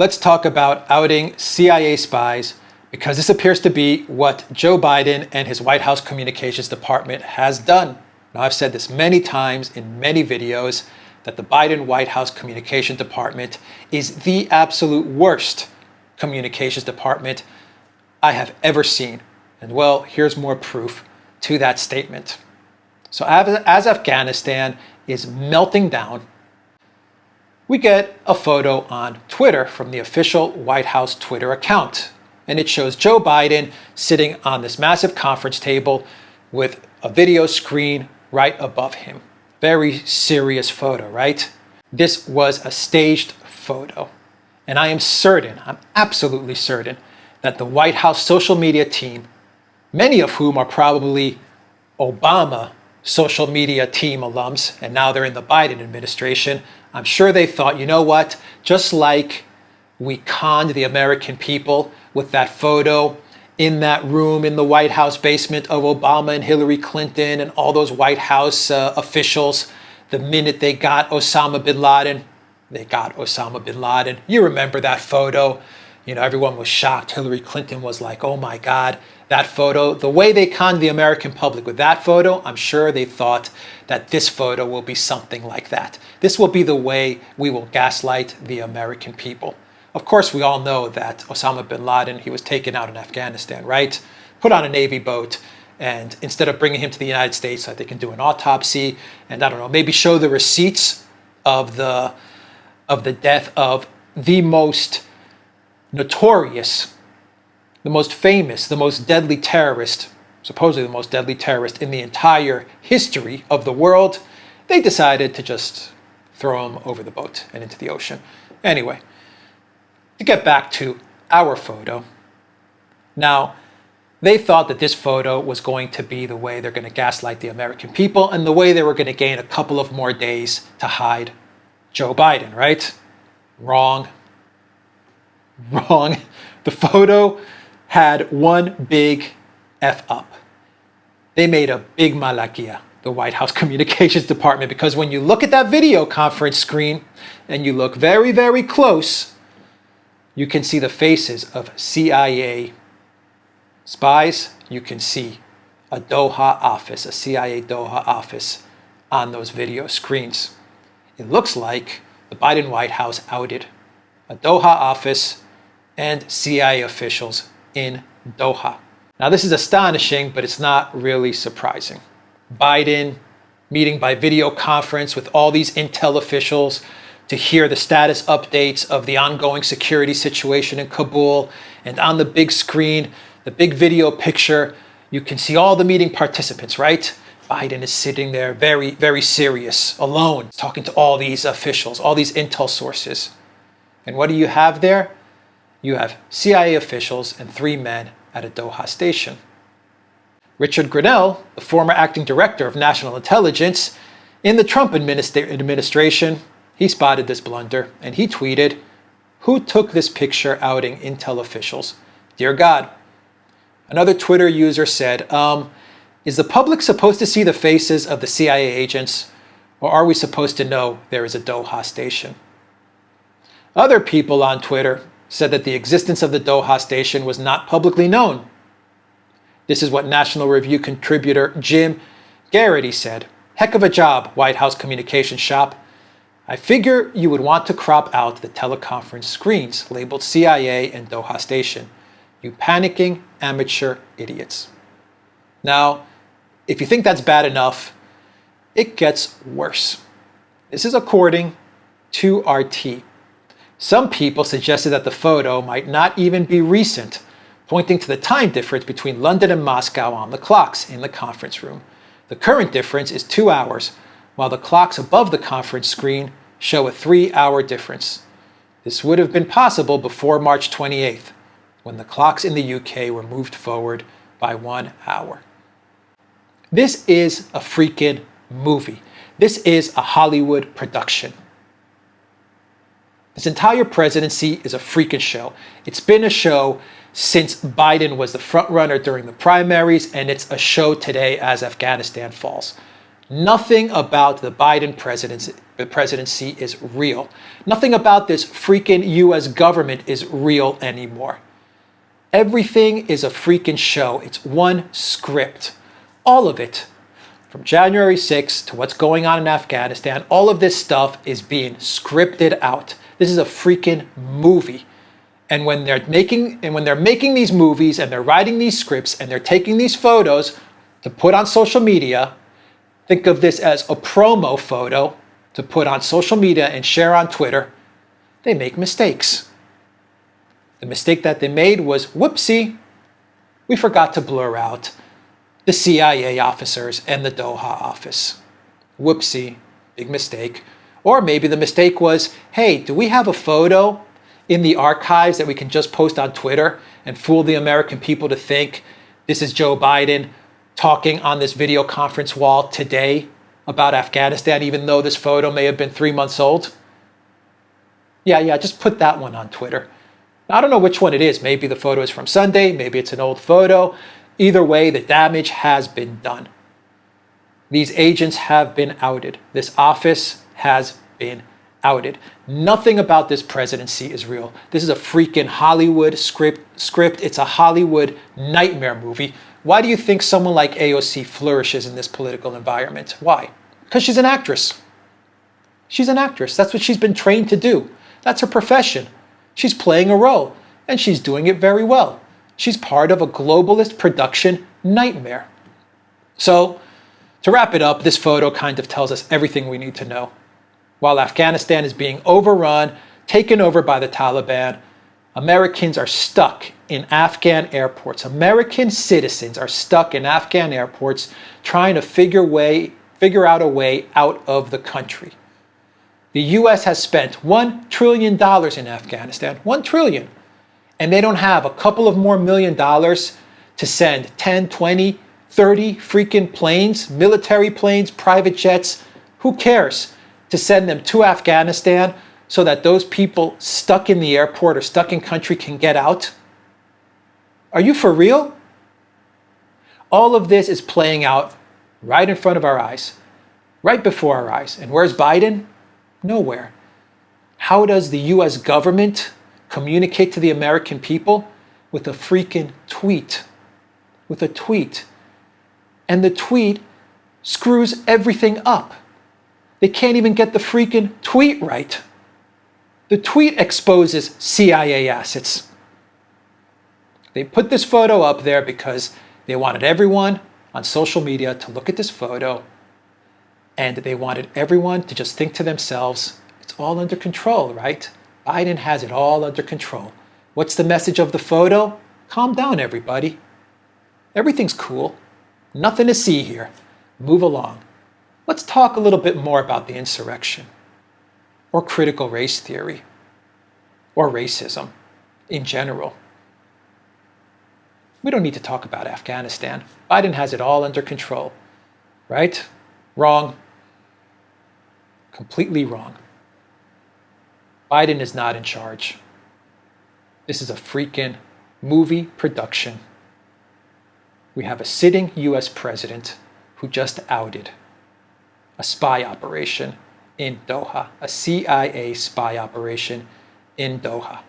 Let's talk about outing CIA spies, because this appears to be what Joe Biden and his White House Communications Department has done. Now, I've said this many times in many videos that the Biden White House Communications Department is the absolute worst communications department I have ever seen. And well, here's more proof to that statement. So as Afghanistan is melting down, we get a photo on Twitter from the official White House Twitter account. And it shows Joe Biden sitting on this massive conference table with a video screen right above him. Very serious photo, right? This was a staged photo. And I am certain, I'm absolutely certain, that the White House social media team, many of whom are probably Obama social media team alums, and now they're in the Biden administration, I'm sure they thought, you know what, just like we conned the American people with that photo in that room in the White House basement of Obama and Hillary Clinton and all those White House officials, the minute they got Osama bin Laden, You remember that photo. You know, everyone was shocked. Hillary Clinton was like, oh my God, that photo. The way they conned the American public with that photo, I'm sure they thought that this photo will be something like that. This will be the way we will gaslight the American people. Of course, we all know that Osama bin Laden, he was taken out in Afghanistan, right? Put on a Navy boat, and instead of bringing him to the United States so that they can do an autopsy, and I don't know, maybe show the receipts of the death of the most notorious, the most famous, the most deadly terrorist, supposedly the most deadly terrorist in the entire history of the world, they decided to just throw him over the boat and into the ocean. Anyway, to get back to our photo. Now, they thought that this photo was going to be the way they're going to gaslight the American people and the way they were going to gain a couple of more days to hide Joe Biden, right? Wrong. The photo had one big F up. They made a big malakia, the White House Communications Department, because when you look at that video conference screen and you look very, very close, you can see the faces of CIA spies. You can see a Doha office, a CIA Doha office on those video screens. It looks like the Biden White House outed a Doha office and CIA officials in Doha. Now, this is astonishing, but it's not really surprising. Biden meeting by video conference with all these intel officials to hear the status updates of the ongoing security situation in Kabul. And on the big screen, the big video picture, you can see all the meeting participants, right? Biden is sitting there very, very serious, alone, talking to all these officials, all these intel sources. And what do you have there? You have CIA officials and 3 men at a Doha station. Richard Grenell, the former acting director of national intelligence in the Trump administration, he spotted this blunder and he tweeted, "Who took this picture outing intel officials? Dear God." Another Twitter user said, is the public supposed to see the faces of the CIA agents, or are we supposed to know there is a Doha station? Other people on Twitter said that the existence of the Doha station was not publicly known. This is what National Review contributor Jim Garrity said. "Heck of a job, White House Communications Shop. I figure you would want to crop out the teleconference screens labeled CIA and Doha Station. You panicking amateur idiots." Now, if you think that's bad enough, it gets worse. This is according to RT. Some people suggested that the photo might not even be recent, pointing to the time difference between London and Moscow on the clocks in the conference room. The current difference is 2 hours, while the clocks above the conference screen show a 3-hour difference. This would have been possible before March 28th, when the clocks in the UK were moved forward by 1 hour. This is a freaking movie. This is a Hollywood production. This entire presidency is a freaking show. It's been a show since Biden was the front runner during the primaries, and it's a show today as Afghanistan falls. Nothing about the Biden presidency is real. Nothing about this freaking US government is real anymore. Everything is a freaking show. It's one script. All of it. From January 6th to what's going on in Afghanistan, all of this stuff is being scripted out. This is a freaking movie. And when they're making these movies and they're writing these scripts and they're taking these photos to put on social media, think of this as a promo photo to put on social media and share on Twitter, they make mistakes. The mistake that they made was, whoopsie, we forgot to blur out the CIA officers and the Doha office. Whoopsie, big mistake. Or maybe the mistake was, hey, do we have a photo in the archives that we can just post on Twitter and fool the American people to think this is Joe Biden talking on this video conference wall today about Afghanistan, even though this photo may have been 3 months old? Yeah, just put that one on Twitter. I don't know which one it is. Maybe the photo is from Sunday, maybe it's an old photo. Either way, the damage has been done. These agents have been outed. This office has been outed. Nothing about this presidency is real. This is a freaking Hollywood script. It's a Hollywood nightmare movie. Why do you think someone like AOC flourishes in this political environment? Why? Because she's an actress. She's an actress. That's what she's been trained to do. That's her profession. She's playing a role, and she's doing it very well. She's part of a globalist production nightmare. So, to wrap it up, this photo kind of tells us everything we need to know. While Afghanistan is being overrun, taken over by the Taliban, Americans are stuck in Afghan airports. American citizens are stuck in Afghan airports trying to figure out a way out of the country. The US has spent $1 trillion in Afghanistan, $1 trillion. And they don't have a couple of more $1 million to send 10, 20, 30 freaking planes, military planes, private jets, who cares, to send them to Afghanistan so that those people stuck in the airport or stuck in country can get out? Are you for real? All of this is playing out right in front of our eyes, right before our eyes. And where's Biden? Nowhere. How does the US government communicate to the American people? With a freaking tweet. With a tweet. And the tweet screws everything up. They can't even get the freaking tweet right. The tweet exposes CIA assets. They put this photo up there because they wanted everyone on social media to look at this photo, and they wanted everyone to just think to themselves, it's all under control, right? Biden has it all under control. What's the message of the photo? Calm down, everybody. Everything's cool. Nothing to see here. Move along. Let's talk a little bit more about the insurrection, or critical race theory, or racism in general. We don't need to talk about Afghanistan. Biden has it all under control, right? Wrong. Completely wrong. Biden is not in charge. This is a freaking movie production. We have a sitting US president who just outed a spy operation in Doha, a CIA spy operation in Doha.